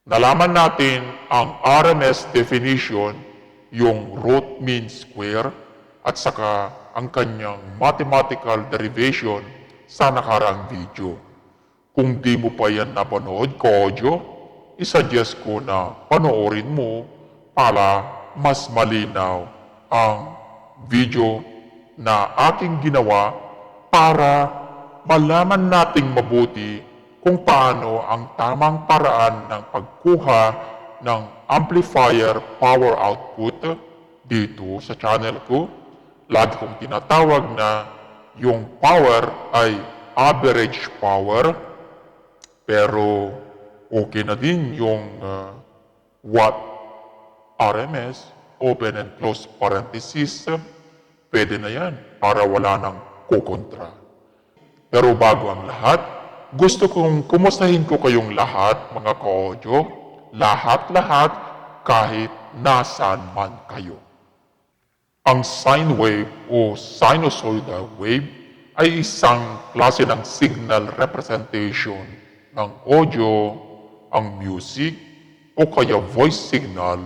Nalaman natin ang RMS definition, yung root mean square, at saka ang kanyang mathematical derivation sa nakarang video. Kung di mo pa yan napanood, Kojo, isuggest ko na panoorin mo para mas malinaw ang video na aking ginawa para malaman nating mabuti kung paano ang tamang paraan ng pagkuha ng amplifier power output dito sa channel ko. Lagi kong tinatawag na yung power ay average power, pero okay na din yung watt RMS, open and close parenthesis, pwede na yan para wala nang kukontra. Pero bago ang lahat, gusto kong kumustahin ko kayong lahat, mga ka-audio, lahat-lahat, kahit nasaan man kayo. Ang sine wave o sinusoidal wave ay isang klase ng signal representation ng audio, ang music, o kaya voice signal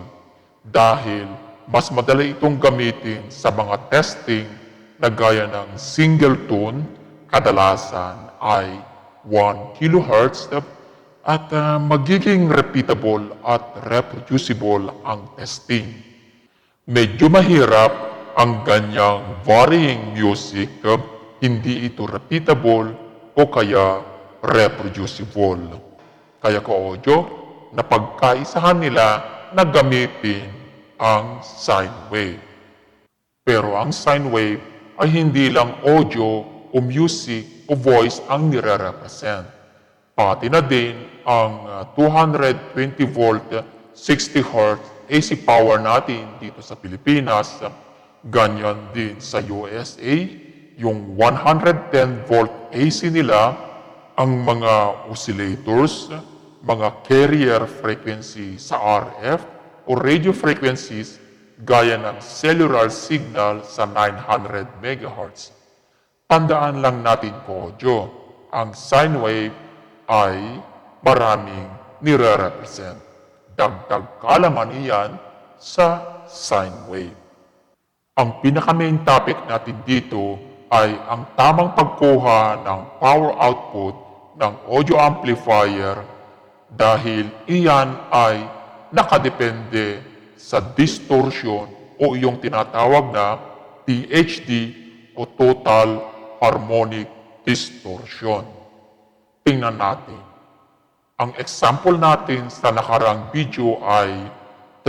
dahil mas madali itong gamitin sa mga testing na gaya ng single tone, kadalasan ay 1 kHz at magiging repeatable at reproducible ang testing. Medyo mahirap ang ganyang varying music, hindi ito repeatable o kaya reproducible. Kaya ka-audio, napagkaisahan nila na gamitin ang sine wave. Pero ang sine wave ay hindi lang audio o music o voice ang nire-represent. Pati na din ang 220 volt 60 Hz AC power natin dito sa Pilipinas. Ganyan din sa USA, yung 110 volt AC nila, ang mga oscillators, mga carrier frequency sa RF o radio frequencies gaya ng cellular signal sa 900 MHz. Tandaan lang natin po, Joe, ang sine wave ay maraming nire-represent. Dagdag kaalaman iyan sa sine wave. Ang pinaka-main topic natin dito ay ang tamang pagkuha ng power output ng audio amplifier dahil iyan ay nakadepende sa distortion o iyong tinatawag na THD o total harmonic distortion. Tingnan natin. Ang example natin sa nakarang video ay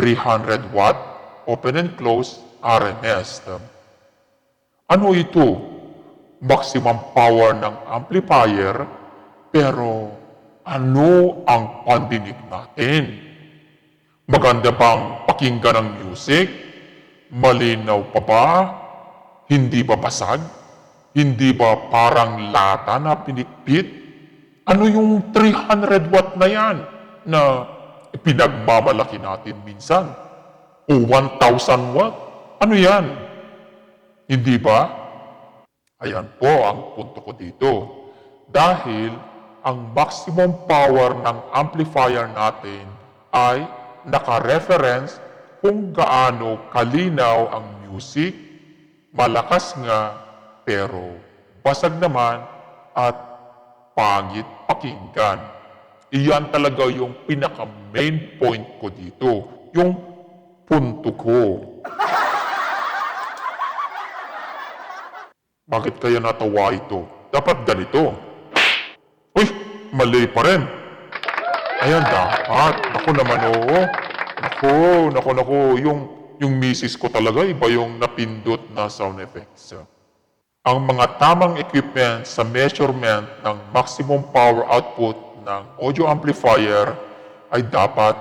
300 watt open and close RMS. Ano ito? Maximum power ng amplifier, pero ano ang pandinig natin? Maganda bang pakinggan ang music? Malinaw pa ba? Hindi ba basag? Hindi ba parang lata na pinikpit? Ano yung 300 watt na yan na pinagmamalaki natin minsan? O 1,000 watt? Ano yan? Hindi ba? Ayan po ang punto ko dito. Dahil ang maximum power ng amplifier natin ay naka-reference kung gaano kalinaw ang music, malakas nga pero basag naman at pangit pakinggan. Iyan talaga yung pinaka-main point ko dito, yung punto ko. Bakit kaya natawa ito? Dapat ganito. Uy, mali pa rin. Ayan, dapat. Naku naman, oo. Naku. Yung misis ko talaga, iba yung napindot na sound effects. Ang mga tamang equipment sa measurement ng maximum power output ng audio amplifier ay dapat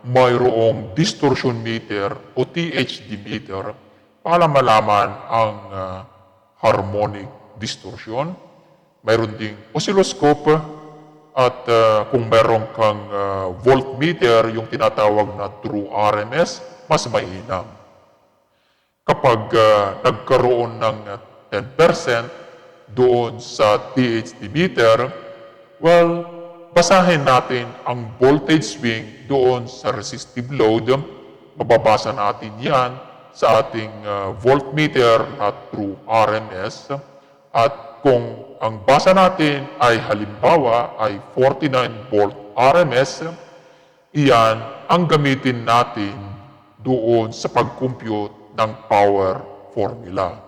mayroong distortion meter o THD meter para malaman ang harmonic distortion. Mayroon ding oscilloscope at kung mayroon kang voltmeter, yung tinatawag na true RMS, mas mainam. Kapag nagkaroon ng 10% doon sa THD meter, well, basahin natin ang voltage swing doon sa resistive load. Mababasa natin yan sa ating voltmeter na through RMS. At kung ang basa natin ay halimbawa ay 49 volt RMS, iyan ang gamitin natin doon sa pag-compute ng power formula.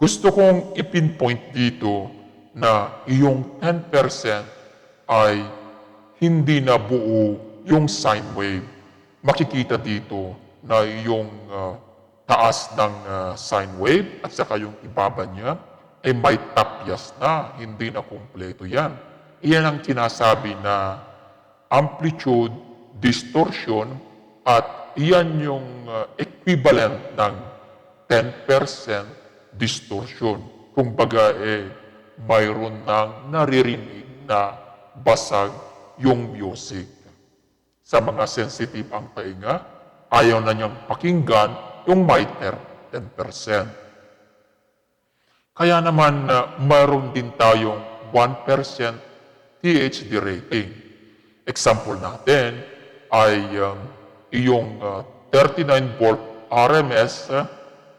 Gusto kong ipinpoint dito na iyong 10% ay hindi na buo yung sine wave. Makikita dito na yung taas ng sine wave at saka yung ibaba niya ay may tapyas na, hindi na kumpleto yan. Iyan ang sinasabi na amplitude distortion at iyan yung equivalent ng 10% distortion. Kumbaga mayroon nang naririnig na basag yung music. Sa mga sensitive ang tainga, ayaw na niyang pakinggan yung may 10%. Kaya naman mayroon din tayong 1% THD rating. Example natin ay iyong 39 volt RMS,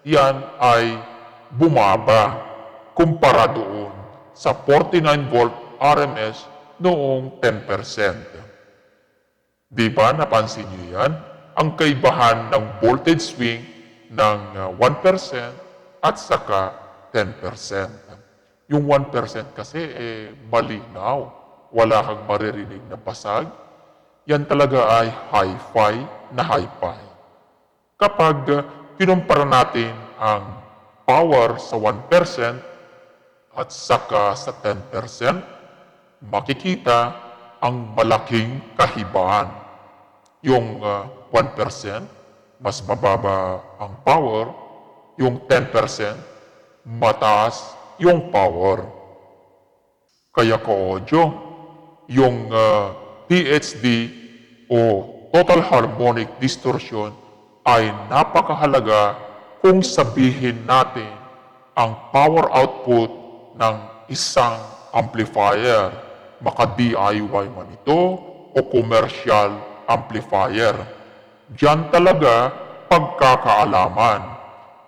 yan ay bumaba kumpara doon sa 49 volt RMS noong 10%. Di ba napansin niyo yan? Ang kaibahan ng voltage swing ng 1% at saka 10%. Yung 1% kasi malinaw. Wala kang maririnig na basag. Yan talaga ay hi-fi na hi-fi. Kapag kinumpara natin ang power sa 1% at saka sa 10%, makikita ang malaking kahibahan. Yung 1%, mas mababa ang power. Yung 10%, mataas yung power. Kaya ka-audio, yung THD o Total Harmonic Distortion ay napakahalaga kung sabihin natin ang power output ng isang amplifier, maka-DIY man ito o commercial amplifier. Diyan talaga pagkakaalaman.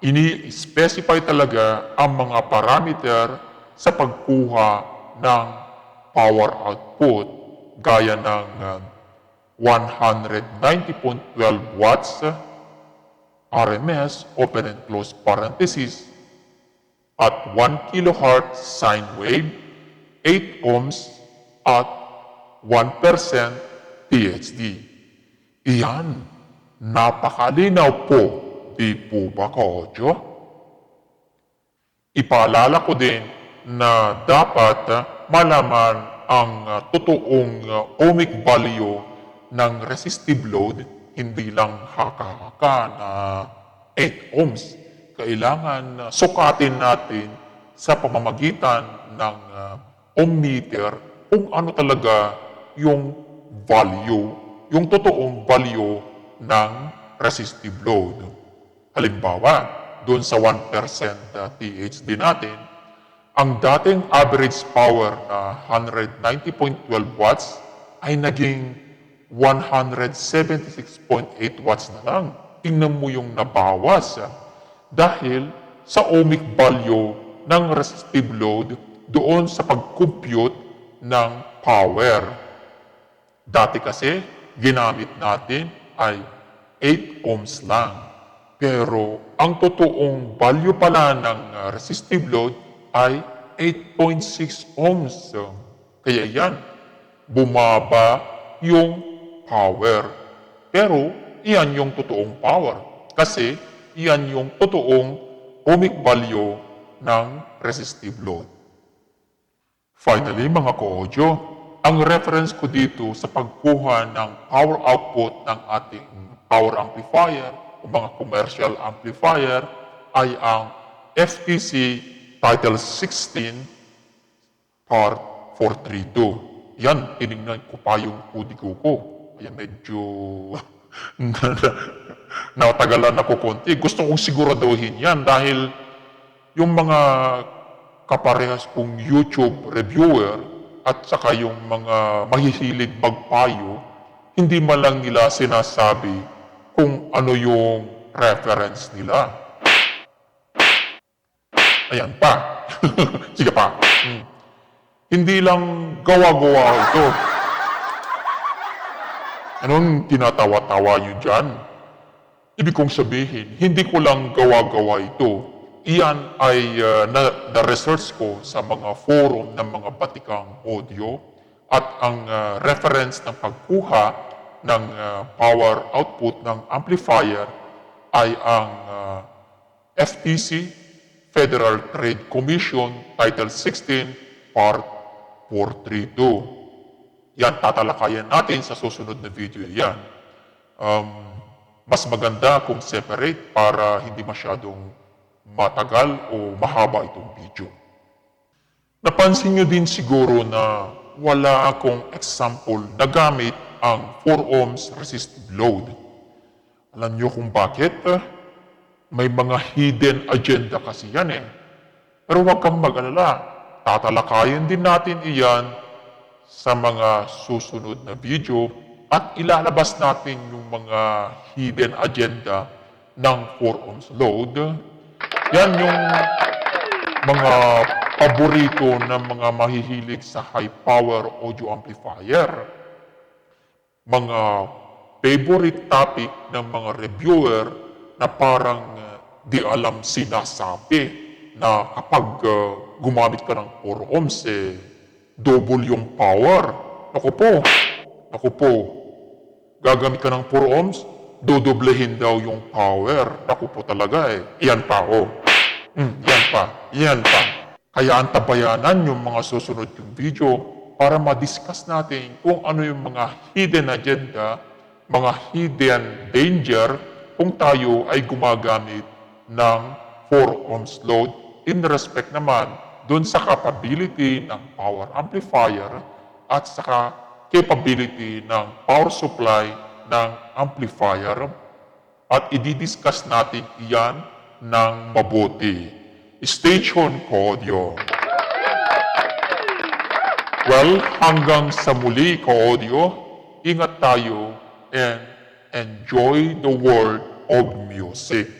Ini-specify talaga ang mga parameter sa pagkuha ng power output gaya ng 190.12 watts RMS, open and close parenthesis, at 1 kHz sine wave, 8 ohms, at 1% THD. Iyan, napakalinaw po, di po ba ka-audio? Ipaalala ko din na dapat malaman ang totoong ohmic value ng resistive load, hindi lang haka-haka na 8 ohms. Kailangan sukatin natin sa pamamagitan ng ohmmeter kung ano talaga yung value, yung totoong value ng resistive load. Halimbawa, doon sa 1% THD natin, ang dating average power na 190.12 watts ay naging 176.8 watts na lang. Tingnan mo yung nabawas dahil sa ohmic value ng resistive load doon sa pag-compute ng power. Dati kasi, ginamit natin ay 8 ohms lang. Pero ang totoong value pala ng resistive load ay 8.6 ohms. Kaya yan, bumaba yung power. Pero iyan yung totoong power. Kasi iyan yung totoong ohmic value ng resistive load. Finally, mga ka-audio, ang reference ko dito sa pagkuha ng power output ng ating power amplifier o mga commercial amplifier ay ang FTC Title 16 Part 432. Yan, tinignan ko pa yung kodigo ko. Kaya medyo natagalan ako konti. Gusto kong siguraduhin yan dahil yung mga kaparehas kong YouTube reviewer at saka yung mga mahihilig magpayo, hindi man lang nila sinasabi kung ano yung reference nila. Ayan pa. Sige pa. Hindi lang gawa-gawa ito. Anong tinatawa-tawa nyo dyan? Ibig kong sabihin, hindi ko lang gawa-gawa ito. Iyan ay na-research ko sa mga forum ng mga batikang audio at ang reference ng pagkuha ng power output ng amplifier ay ang FTC, Federal Trade Commission, Title 16, Part 432. Yan, tatalakayan natin sa susunod na video yan. Mas maganda kung separate para hindi masyadong matagal o mahaba itong video. Napansin nyo din siguro na wala akong example na gamit ang 4 ohms resistive load. Alam nyo kung bakit? May mga hidden agenda kasi yan eh. Pero huwag kang mag-alala. Tatalakayin din natin iyan sa mga susunod na video at ilalabas natin yung mga hidden agenda ng 4 ohms load. Yan yung mga paborito ng mga mahihilig sa high power audio amplifier. Mga favorite topic ng mga reviewer na parang di alam sinasabi na kapag gumamit ka ng 4 ohms double yung power. Naku po, gagamit ka ng 4 ohms, dodoblehin daw yung power. Naku po talaga eh. Iyan pa Yan pa. Kaya antabayanan yung mga susunod yung video para ma-discuss natin kung ano yung mga hidden agenda, mga hidden danger kung tayo ay gumagamit ng 4 ohms load in respect naman doon sa capability ng power amplifier at saka capability ng power supply ng amplifier at i-discuss natin iyan ng mabuti. Stay tuned, Ka-Audio. Well, hanggang sa muli, Ka-Audio, ingat tayo and enjoy the world of music.